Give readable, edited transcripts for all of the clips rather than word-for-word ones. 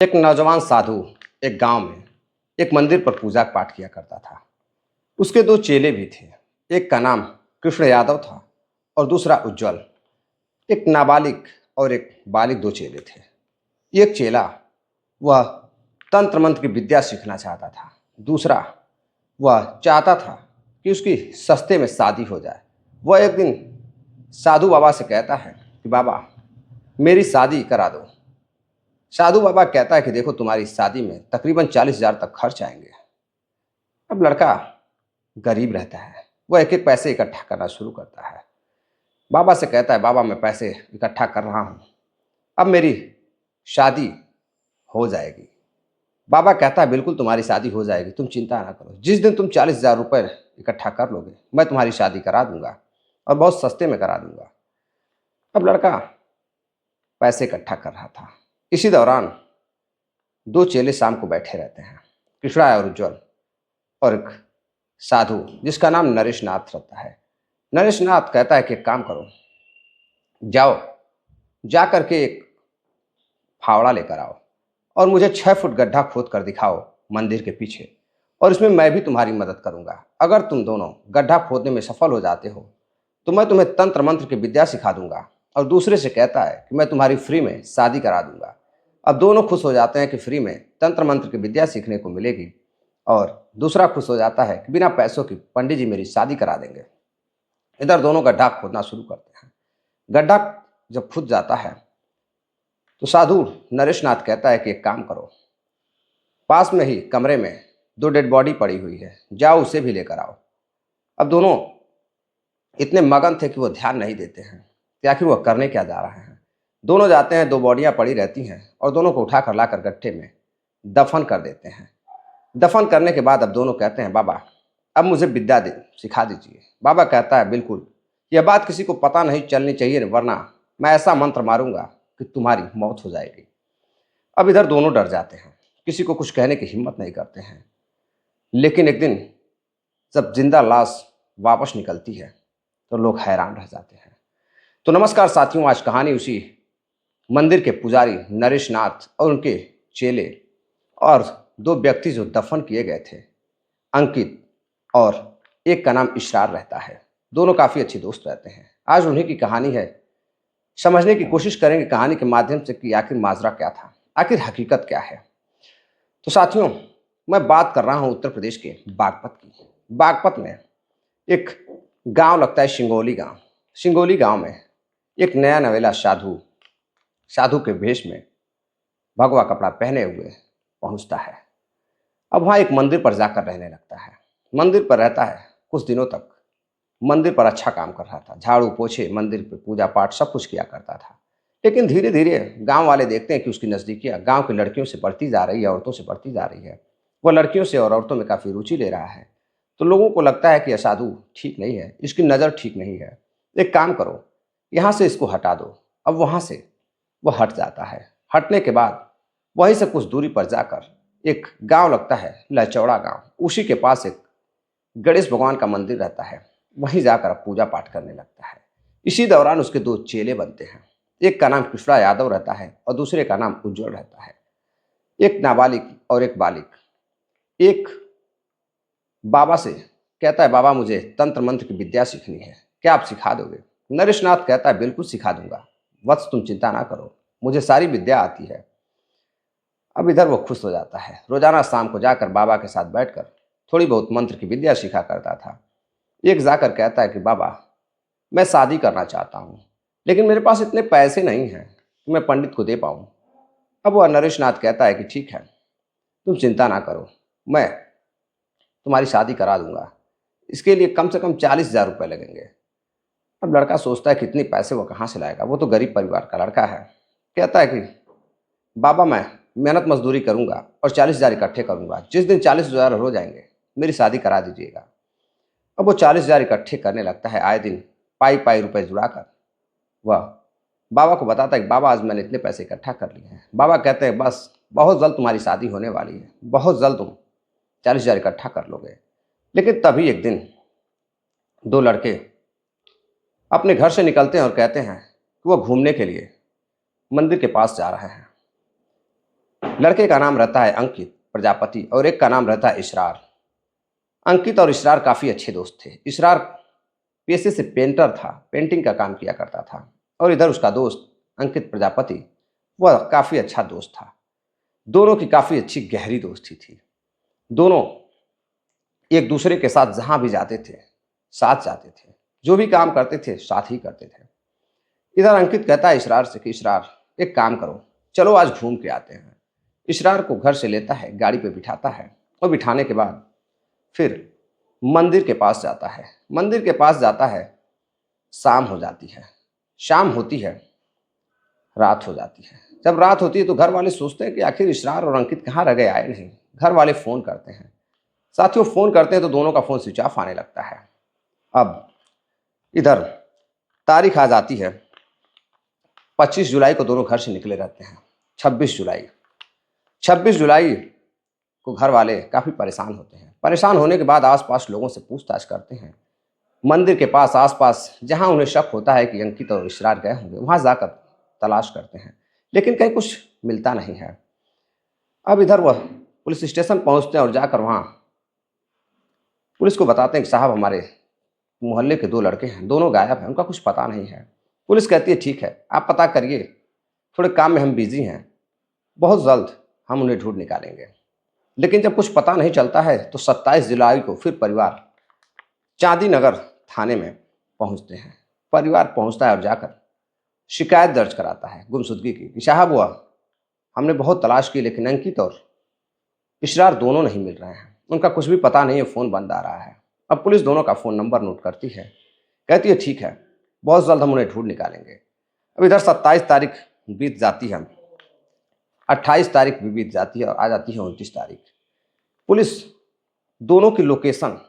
एक नौजवान साधु एक गांव में एक मंदिर पर पूजा पाठ किया करता था। उसके दो चेले भी थे। एक का नाम कृष्ण यादव था और दूसरा उज्जवल। एक नाबालिग और एक बालिग दो चेले थे। एक चेला वह तंत्र मंत्र की विद्या सीखना चाहता था। दूसरा वह चाहता था कि उसकी सस्ते में शादी हो जाए। वह एक दिन साधु बाबा से कहता है कि बाबा मेरी शादी करा दो। साधु बाबा कहता है कि देखो तुम्हारी शादी में तकरीबन 40,000 तक खर्च आएंगे। अब लड़का गरीब रहता है। वह एक एक पैसे इकट्ठा करना शुरू करता है। बाबा से कहता है बाबा मैं पैसे इकट्ठा कर रहा हूँ, अब मेरी शादी हो जाएगी। बाबा कहता है बिल्कुल तुम्हारी शादी हो जाएगी, तुम चिंता ना करो। जिस दिन तुम 40,000 रुपये इकट्ठा कर लोगे मैं तुम्हारी शादी करा दूंगा और बहुत सस्ते में करा दूंगा। अब लड़का पैसे इकट्ठा कर रहा था। इसी दौरान दो चेले शाम को बैठे रहते हैं, कृष्णा और उज्जवल और एक साधु जिसका नाम नरेश नाथ रहता है। नरेश नाथ कहता है कि एक काम करो, जाओ जा करके एक फावड़ा लेकर आओ और मुझे 6 फुट गड्ढा खोद कर दिखाओ मंदिर के पीछे, और इसमें मैं भी तुम्हारी मदद करूंगा। अगर तुम दोनों गड्ढा खोदने में सफल हो जाते हो तो मैं तुम्हें तंत्र मंत्र की विद्या सिखा दूंगा। और दूसरे से कहता है कि मैं तुम्हारी फ्री में शादी करा दूंगा। अब दोनों खुश हो जाते हैं कि फ्री में तंत्र मंत्र की विद्या सीखने को मिलेगी, और दूसरा खुश हो जाता है कि बिना पैसों की पंडित जी मेरी शादी करा देंगे। इधर दोनों गड्ढा खोदना शुरू करते हैं। गड्ढा जब खुद जाता है तो साधु नरेश नाथ कहता है कि एक काम करो, पास में ही कमरे में दो डेड बॉडी पड़ी हुई है, जाओ उसे भी लेकर आओ। अब दोनों इतने मगन थे कि वो ध्यान नहीं देते हैं कि आखिर वह करने क्या जा रहे हैं। दोनों जाते हैं, दो बॉडियां पड़ी रहती हैं और दोनों को उठा कर लाकर गड्ढे में दफन कर देते हैं। दफन करने के बाद अब दोनों कहते हैं बाबा अब मुझे विद्या दे सिखा दीजिए। बाबा कहता है बिल्कुल, यह बात किसी को पता नहीं चलनी चाहिए, वरना मैं ऐसा मंत्र मारूंगा कि तुम्हारी मौत हो जाएगी। अब इधर दोनों डर जाते हैं, किसी को कुछ कहने की हिम्मत नहीं करते हैं। लेकिन एक दिन जब जिंदा लाश वापस निकलती है तो लोग हैरान रह जाते हैं। तो नमस्कार साथियों, आज कहानी उसी मंदिर के पुजारी नरेश नाथ और उनके चेले और दो व्यक्ति जो दफन किए गए थे, अंकित और एक का नाम इशरार रहता है। दोनों काफ़ी अच्छे दोस्त रहते हैं। आज उन्हीं की कहानी है। समझने की कोशिश करेंगे कहानी के माध्यम से कि आखिर माजरा क्या था, आखिर हकीकत क्या है। तो साथियों, मैं बात कर रहा हूँ उत्तर प्रदेश के बागपत की। बागपत में एक गांव लगता है सिंगोली गांव। सिंगोली गांव में एक नया नवेला साधु साधु के भेष में भगवा कपड़ा पहने हुए पहुंचता है। अब वहाँ एक मंदिर पर जाकर रहने लगता है। मंदिर पर रहता है। कुछ दिनों तक मंदिर पर अच्छा काम कर रहा था, झाड़ू पोछे, मंदिर पे पूजा पाठ सब कुछ किया करता था। लेकिन धीरे धीरे गांव वाले देखते हैं कि उसकी नज़दीकियाँ गांव की लड़कियों से बढ़ती जा रही है, औरतों से बढ़ती जा रही है। वह लड़कियों से और औरतों में काफ़ी रुचि ले रहा है। तो लोगों को लगता है कि यह साधु ठीक नहीं है, इसकी नज़र ठीक नहीं है। एक काम करो, यहाँ से इसको हटा दो। अब वहाँ से वह हट जाता है। हटने के बाद वहीं से कुछ दूरी पर जाकर एक गांव लगता है लचौड़ा गांव। उसी के पास एक गणेश भगवान का मंदिर रहता है। वहीं जाकर पूजा पाठ करने लगता है। इसी दौरान उसके दो चेले बनते हैं। एक का नाम कृष्णा यादव रहता है और दूसरे का नाम उज्जवल रहता है। एक नाबालिग और एक बालिग। एक बाबा से कहता है बाबा मुझे तंत्र मंत्र की विद्या सीखनी है, क्या आप सिखा दोगे? नरेश नाथ कहता है बिल्कुल सिखा दूंगा वत्स, तुम चिंता ना करो, मुझे सारी विद्या आती है। अब इधर वो खुश हो जाता है। रोजाना शाम को जाकर बाबा के साथ बैठकर थोड़ी बहुत मंत्र की विद्या सीखा करता था। एक जाकर कहता है कि बाबा मैं शादी करना चाहता हूँ, लेकिन मेरे पास इतने पैसे नहीं हैं कि मैं पंडित को दे पाऊँ। अब वह नरेश नाथ कहता है कि ठीक है, तुम चिंता ना करो, मैं तुम्हारी शादी करा दूंगा। इसके लिए कम से कम 40,000 रुपये लगेंगे। अब लड़का सोचता है कितने पैसे वो कहाँ से लाएगा, वो तो गरीब परिवार का लड़का है। कहता है कि बाबा मैं मेहनत मजदूरी करूंगा और 40,000 इकट्ठे करूंगा, जिस दिन 40,000 हो जाएंगे मेरी शादी करा दीजिएगा। अब वो 40,000 इकट्ठे करने लगता है। आए दिन पाई पाई रुपए जुड़ाकर वह बाबा को बताता है कि बाबा आज मैंने इतने पैसे इकट्ठा कर लिए हैं। बाबा कहते हैं बस बहुत जल्द तुम्हारी शादी होने वाली है, बहुत जल्द तुम 40,000 इकट्ठा कर लोगे। लेकिन तभी एक दिन दो लड़के अपने घर से निकलते हैं और कहते हैं कि वो घूमने के लिए मंदिर के पास जा रहे हैं। लड़के का नाम रहता है अंकित प्रजापति और एक का नाम रहता है इसरार। अंकित और इसरार काफ़ी अच्छे दोस्त थे। इसरार पेशे से पेंटर था, पेंटिंग का काम किया करता था, और इधर उसका दोस्त अंकित प्रजापति वह काफ़ी अच्छा दोस्त था। दोनों की काफ़ी अच्छी गहरी दोस्ती थी। दोनों एक दूसरे के साथ जहाँ भी जाते थे साथ जाते थे, जो भी काम करते थे साथ ही करते थे। इधर अंकित कहता है इसरार से कि इसरार एक काम करो, चलो आज घूम के आते हैं। इसरार को घर से लेता है, गाड़ी पे बिठाता है और बिठाने के बाद फिर मंदिर के पास जाता है। मंदिर के पास जाता है, शाम हो जाती है, शाम होती है, रात हो जाती है। जब रात होती है तो घर वाले सोचते हैं कि आखिर इसरार और अंकित कहाँ रह गए, आए नहीं। घर वाले फ़ोन करते हैं, साथियों फ़ोन करते हैं तो दोनों का फ़ोन स्विच ऑफ आने लगता है। अब इधर तारीख आ जाती है 25 जुलाई को, दोनों घर से निकले रहते हैं। 26 जुलाई को घर वाले काफ़ी परेशान होते हैं। परेशान होने के बाद आसपास लोगों से पूछताछ करते हैं। मंदिर के पास आसपास जहां उन्हें शक होता है कि अंकित और इसरार गए होंगे, वहां जाकर तलाश करते हैं, लेकिन कहीं कुछ मिलता नहीं है। अब इधर वह पुलिस स्टेशन पहुंचते हैं और जाकर वहां पुलिस को बताते हैं कि साहब हमारे मोहल्ले के 2 लड़के हैं, दोनों गायब हैं, उनका कुछ पता नहीं है। पुलिस कहती है ठीक है, आप पता करिए, थोड़े काम में हम बिजी हैं, बहुत जल्द हम उन्हें ढूंढ निकालेंगे। लेकिन जब कुछ पता नहीं चलता है तो 27 जुलाई को फिर परिवार चांदी नगर थाने में पहुंचते हैं। परिवार पहुंचता है और जाकर शिकायत दर्ज कराता है गुमशुदगी की कि साहब हुआ हमने बहुत तलाश की, लेकिन अंकित और इसरार दोनों नहीं मिल रहे हैं, उनका कुछ भी पता नहीं है, फ़ोन बंद आ रहा है। अब पुलिस दोनों का फ़ोन नंबर नोट करती है, कहती है ठीक है, बहुत जल्द हम उन्हें ढूंढ निकालेंगे। अब इधर 27 तारीख बीत जाती है, 28 तारीख भी बीत जाती है और आ जाती है 29 तारीख। पुलिस दोनों की लोकेशन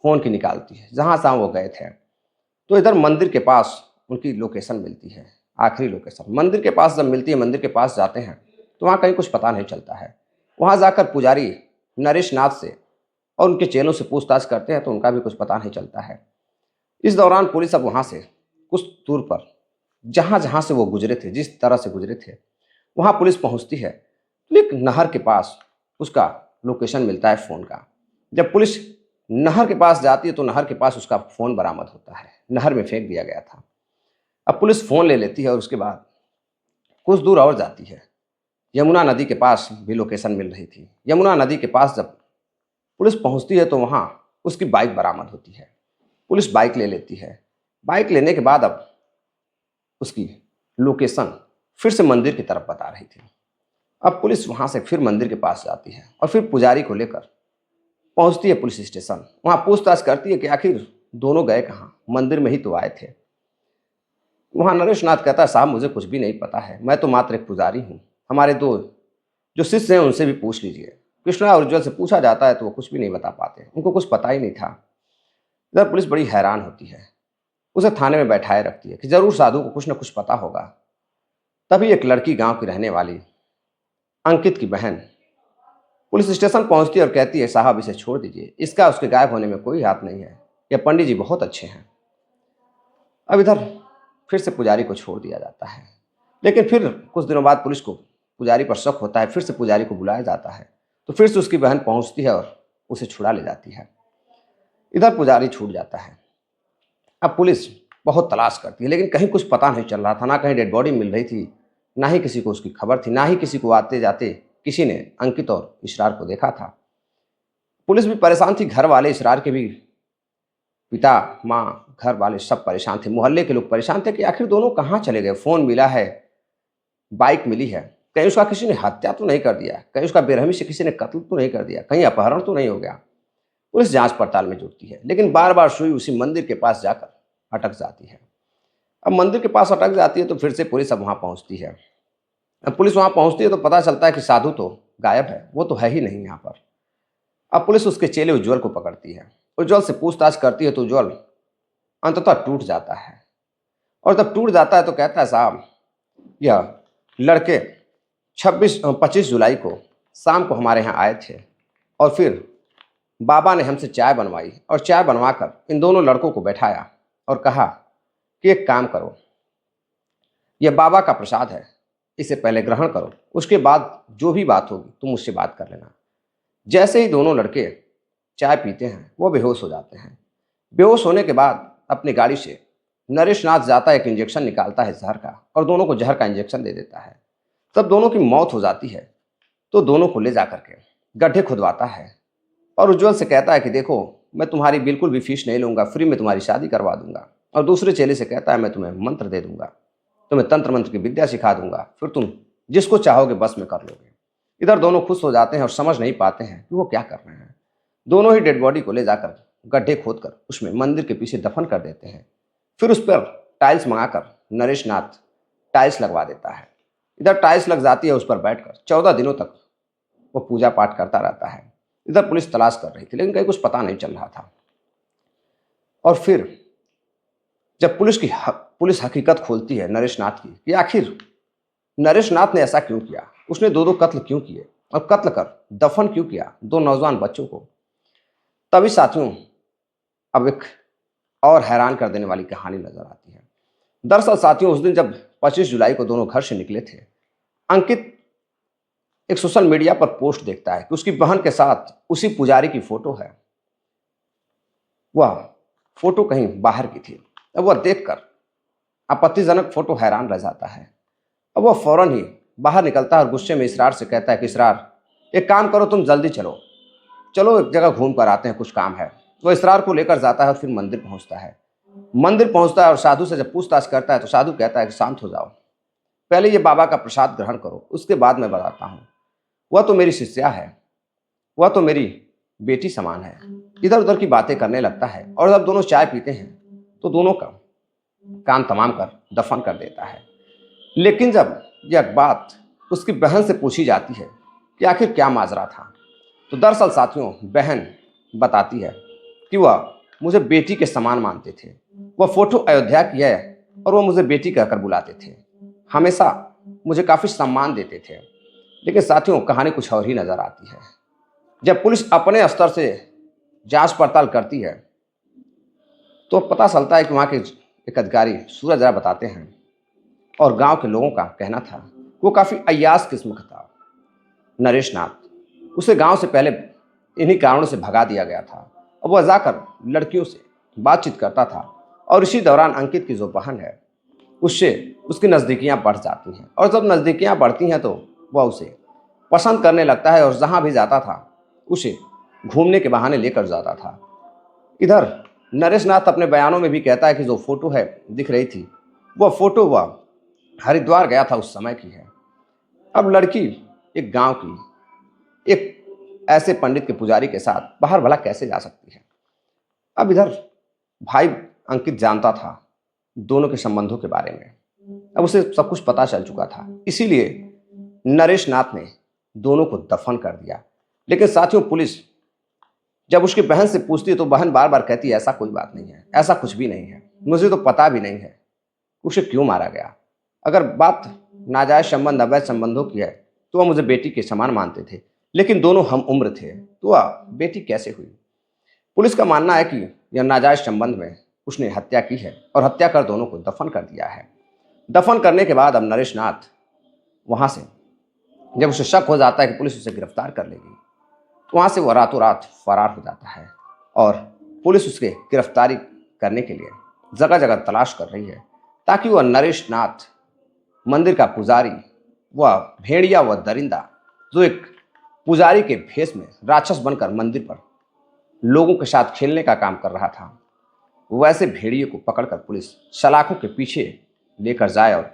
फ़ोन की निकालती है, जहाँ से वो गए थे। तो इधर मंदिर के पास उनकी लोकेशन मिलती है, आखिरी लोकेशन मंदिर के पास जब मिलती है, मंदिर के पास जाते हैं तो वहाँ कहीं कुछ पता नहीं चलता है। वहाँ जाकर पुजारी नरेश नाथ से और उनके चेलों से पूछताछ करते हैं तो उनका भी कुछ पता नहीं चलता है। इस दौरान पुलिस अब वहाँ से कुछ दूर पर जहाँ जहाँ से वो गुजरे थे, जिस तरह से गुजरे थे, वहाँ पुलिस पहुँचती है तो एक नहर के पास उसका लोकेशन मिलता है फ़ोन का। जब पुलिस नहर के पास जाती है तो नहर के पास उसका फ़ोन बरामद होता है, नहर में फेंक दिया गया था। अब पुलिस फ़ोन ले लेती है और उसके बाद कुछ दूर और जाती है, यमुना नदी के पास भी लोकेशन मिल रही थी। यमुना नदी के पास जब पुलिस पहुंचती है तो वहाँ उसकी बाइक बरामद होती है। पुलिस बाइक ले लेती है। बाइक लेने के बाद अब उसकी लोकेशन फिर से मंदिर की तरफ बता रही थी। अब पुलिस वहाँ से फिर मंदिर के पास जाती है और फिर पुजारी को लेकर पहुँचती है पुलिस स्टेशन। वहाँ पूछताछ करती है कि आखिर दोनों गए कहाँ, मंदिर में ही तो आए थे। वहाँ नरेश नाथ कहता है साहब मुझे कुछ भी नहीं पता है, मैं तो मात्र एक पुजारी हूँ, हमारे 2 जो शिष्य हैं उनसे भी पूछ लीजिए। कृष्णा और उज्ज्वल से पूछा जाता है तो वो कुछ भी नहीं बता पाते, उनको कुछ पता ही नहीं था। इधर पुलिस बड़ी हैरान होती है, उसे थाने में बैठाए रखती है कि जरूर साधु को कुछ न कुछ पता होगा। तभी एक लड़की गांव की रहने वाली अंकित की बहन पुलिस स्टेशन पहुंचती है और कहती है साहब इसे छोड़ दीजिए, इसका उसके गायब होने में कोई हाथ नहीं है, यह पंडित जी बहुत अच्छे हैं। अब इधर फिर से पुजारी को छोड़ दिया जाता है, लेकिन फिर कुछ दिनों बाद पुलिस को पुजारी पर शक होता है, फिर से पुजारी को बुलाया जाता है तो फिर से उसकी बहन पहुंचती है और उसे छुड़ा ले जाती है। इधर पुजारी छूट जाता है। अब पुलिस बहुत तलाश करती है, लेकिन कहीं कुछ पता नहीं चल रहा था, ना कहीं डेड बॉडी मिल रही थी, ना ही किसी को उसकी खबर थी, ना ही किसी को आते जाते किसी ने अंकित और इसरार को देखा था। पुलिस भी परेशान थी, घर वाले इसरार के भी पिता माँ घर वाले सब परेशान थे, मोहल्ले के लोग परेशान थे कि आखिर दोनों कहाँ चले गए। फ़ोन मिला है, बाइक मिली है, कहीं उसका किसी ने हत्या तो नहीं कर दिया, कहीं उसका बेरहमी से किसी ने कत्ल तो नहीं कर दिया, कहीं अपहरण तो नहीं हो गया। पुलिस जांच पड़ताल में जुटती है, लेकिन बार बार सुई उसी मंदिर के पास जाकर अटक जाती है। अब मंदिर के पास अटक जाती है तो फिर से पुलिस अब वहाँ पहुँचती है। अब पुलिस वहाँ पहुँचती है तो पता चलता है कि साधु तो गायब है, वो तो है ही नहीं यहाँ पर। अब पुलिस उसके चेले उज्ज्वल को पकड़ती है, उज्ज्वल से पूछताछ करती है तो उज्ज्वल अंततः टूट जाता है। और जब टूट जाता है तो कहता है साहब यह लड़के 25 जुलाई को शाम को हमारे यहाँ आए थे और फिर बाबा ने हमसे चाय बनवाई और चाय बनवाकर इन दोनों लड़कों को बैठाया और कहा कि एक काम करो, यह बाबा का प्रसाद है, इसे पहले ग्रहण करो, उसके बाद जो भी बात होगी तुम मुझसे बात कर लेना। जैसे ही दोनों लड़के चाय पीते हैं वो बेहोश हो जाते हैं। बेहोश होने के बाद अपनी गाड़ी से नरेश नाथ जाता है, एक इंजेक्शन निकालता है जहर का और दोनों को जहर का इंजेक्शन दे देता है। तब दोनों की मौत हो जाती है। तो दोनों को ले जाकर के गड्ढे खुदवाता है और उज्जवल से कहता है कि देखो, मैं तुम्हारी बिल्कुल भी फीस नहीं लूंगा, फ्री में तुम्हारी शादी करवा दूंगा। और दूसरे चेले से कहता है मैं तुम्हें मंत्र दे दूंगा, तुम्हें तंत्र मंत्र की विद्या सिखा दूंगा, फिर तुम जिसको चाहोगे बस में कर लोगे। इधर दोनों खुश हो जाते हैं और समझ नहीं पाते हैं कि वो क्या कर रहे हैं। दोनों ही डेड बॉडी को ले जाकर गड्ढे खोदकर उसमें मंदिर के पीछे दफन कर देते हैं। फिर उस पर टाइल्स मंगाकर नरेश नाथ टाइल्स लगवा देता है। इधर टाइल्स लग जाती है, उस पर बैठकर 14 दिनों तक वो पूजा पाठ करता रहता है। इधर पुलिस तलाश कर रही थी लेकिन कहीं कुछ पता नहीं चल रहा था। और फिर जब पुलिस हकीकत खोलती है नरेश नाथ की कि आखिर नरेश नाथ ने ऐसा क्यों किया, उसने दो कत्ल क्यों किए और कत्ल कर दफन क्यों किया दो नौजवान बच्चों को, तभी साथियों अब एक और हैरान कर देने वाली कहानी नजर आती है। दरअसल साथियों उस दिन जब 25 जुलाई को दोनों घर से निकले थे, अंकित एक सोशल मीडिया पर पोस्ट देखता है कि उसकी बहन के साथ उसी पुजारी की फोटो है। वह फोटो कहीं बाहर की थी। अब वह देखकर आपत्तिजनक फोटो हैरान रह जाता है। अब वह फौरन ही बाहर निकलता है और गुस्से में इसरार से कहता है कि इसरार, एक काम करो, तुम जल्दी चलो चलो एक जगह घूम कर आते हैं, कुछ काम है। वो इसरार को लेकर जाता है और फिर मंदिर पहुंचता है। मंदिर पहुंचता है और साधु से जब पूछताछ करता है तो साधु कहता है कि शांत हो जाओ, पहले ये बाबा का प्रसाद ग्रहण करो, उसके बाद मैं बताता हूँ। वह तो मेरी शिष्या है, वह तो मेरी बेटी समान है। इधर उधर की बातें करने लगता है और जब दोनों चाय पीते हैं तो दोनों का काम तमाम कर दफन कर देता है। लेकिन जब यह बात उसकी बहन से पूछी जाती है कि आखिर क्या माजरा था, तो दरअसल साथियों बहन बताती है कि वह मुझे बेटी के समान मानते थे। वह फोटो अयोध्या की है और वह मुझे बेटी कहकर बुलाते थे, हमेशा मुझे काफ़ी सम्मान देते थे। लेकिन साथियों कहानी कुछ और ही नज़र आती है। जब पुलिस अपने स्तर से जांच पड़ताल करती है तो पता चलता है कि वहाँ के एक अधिकारी सूरज राय बताते हैं और गांव के लोगों का कहना था वो काफ़ी अय्यास किस्म का था नरेश नाथ। उसे गांव से पहले इन्हीं कारणों से भगा दिया गया था। अब वह जाकर लड़कियों से बातचीत करता था और इसी दौरान अंकित की जो बहन है उससे उसकी नज़दीकियाँ बढ़ जाती हैं और जब नज़दीकियाँ बढ़ती हैं तो वह उसे पसंद करने लगता है और जहाँ भी जाता था उसे घूमने के बहाने लेकर जाता था। इधर नरेश नाथ अपने बयानों में भी कहता है कि जो फोटो है दिख रही थी वह फोटो वह हरिद्वार गया था उस समय की है। अब लड़की एक गांव की एक ऐसे पंडित के पुजारी के साथ बाहर भला कैसे जा सकती है। अब इधर भाई अंकित जानता था दोनों के संबंधों के बारे में, अब उसे सब कुछ पता चल चुका था, इसीलिए नरेश नाथ ने दोनों को दफन कर दिया। लेकिन साथियों पुलिस जब उसकी बहन से पूछती है तो बहन बार बार कहती है ऐसा कोई बात नहीं है, ऐसा कुछ भी नहीं है, मुझे तो पता भी नहीं है उसे क्यों मारा गया। अगर बात नाजायज संबंध अवैध संबंधों की है तो वह मुझे बेटी के समान मानते थे, लेकिन दोनों हम उम्र थे तो वह बेटी कैसे हुई। पुलिस का मानना है कि यह नाजायज संबंध में उसने हत्या की है और हत्या कर दोनों को दफन कर दिया है। दफन करने के बाद अब नरेश नाथ वहाँ से जब उसे शक हो जाता है कि पुलिस उसे गिरफ्तार कर लेगी तो वहाँ से वह रातों रात फरार हो जाता है और पुलिस उसके गिरफ्तारी करने के लिए जगह जगह तलाश कर रही है ताकि वह नरेश नाथ मंदिर का पुजारी, वह भेड़िया व दरिंदा जो एक पुजारी के भेष में राक्षस बनकर मंदिर पर लोगों के साथ खेलने का काम कर रहा था, वैसे भेड़िए को पकड़कर पुलिस सलाखों के पीछे लेकर जाए और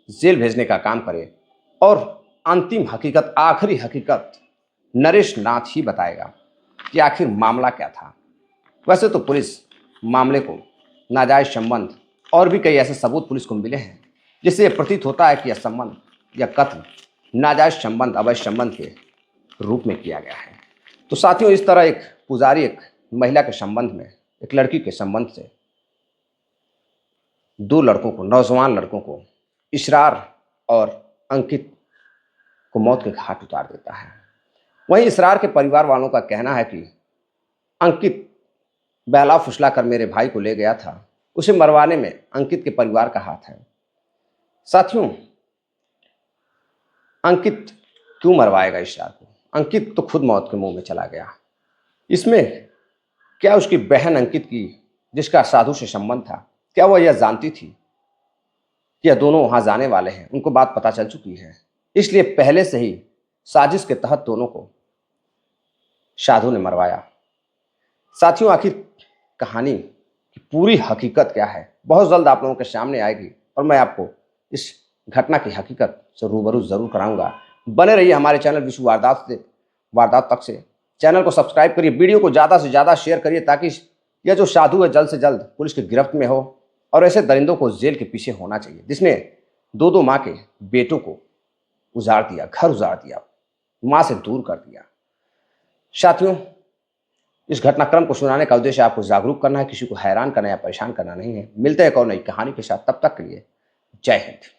जेल भेजने का काम करे और अंतिम हकीकत, आखिरी हकीकत नरेश नाथ ही बताएगा कि आखिर मामला क्या था। वैसे तो पुलिस मामले को नाजायज संबंध और भी कई ऐसे सबूत पुलिस को मिले हैं जिससे यह प्रतीत होता है कि यह संबंध या कत्ल नाजायज संबंध अवैध संबंध के रूप में किया गया है। तो साथियों इस तरह एक पुजारी एक महिला के संबंध में, एक लड़की के संबंध से दो लड़कों को, नौजवान लड़कों को, इसरार और अंकित को मौत के घाट उतार देता है। वहीं इसरार के परिवार वालों का कहना है कि अंकित बहला फुसला कर मेरे भाई को ले गया था, उसे मरवाने में अंकित के परिवार का हाथ है। साथियों अंकित क्यों मरवाएगा इशरात को? अंकित तो खुद मौत के मुंह में चला गया। इसमें क्या उसकी बहन अंकित की, जिसका साधु से संबंध था, क्या वह यह जानती थी कि यह दोनों वहां जाने वाले हैं? उनको बात पता चल चुकी है, इसलिए पहले से ही साजिश के तहत दोनों को साधु ने मरवाया। साथियों, आखिर कहानी की पूरी हकीकत क्या है, बहुत जल्द आप लोगों के सामने आएगी और मैं आपको इस घटना की हकीकत से रूबरू जरूर कराऊंगा। बने रहिए हमारे चैनल विश्व वारदात तक से। चैनल को सब्सक्राइब करिए, वीडियो को ज़्यादा से ज़्यादा शेयर करिए, ताकि यह जो साधु है जल्द से जल्द पुलिस की गिरफ्त में हो। और ऐसे दरिंदों को जेल के पीछे होना चाहिए, जिसने दो माँ के बेटों को उजाड़ दिया, घर उजाड़ दिया, माँ से दूर कर दिया। साथियों, इस घटनाक्रम को सुनाने का उद्देश्य आपको जागरूक करना है, किसी को हैरान करना या परेशान करना नहीं है। मिलते हैं एक और नई कहानी के साथ, तब तक के लिए जय हिंद।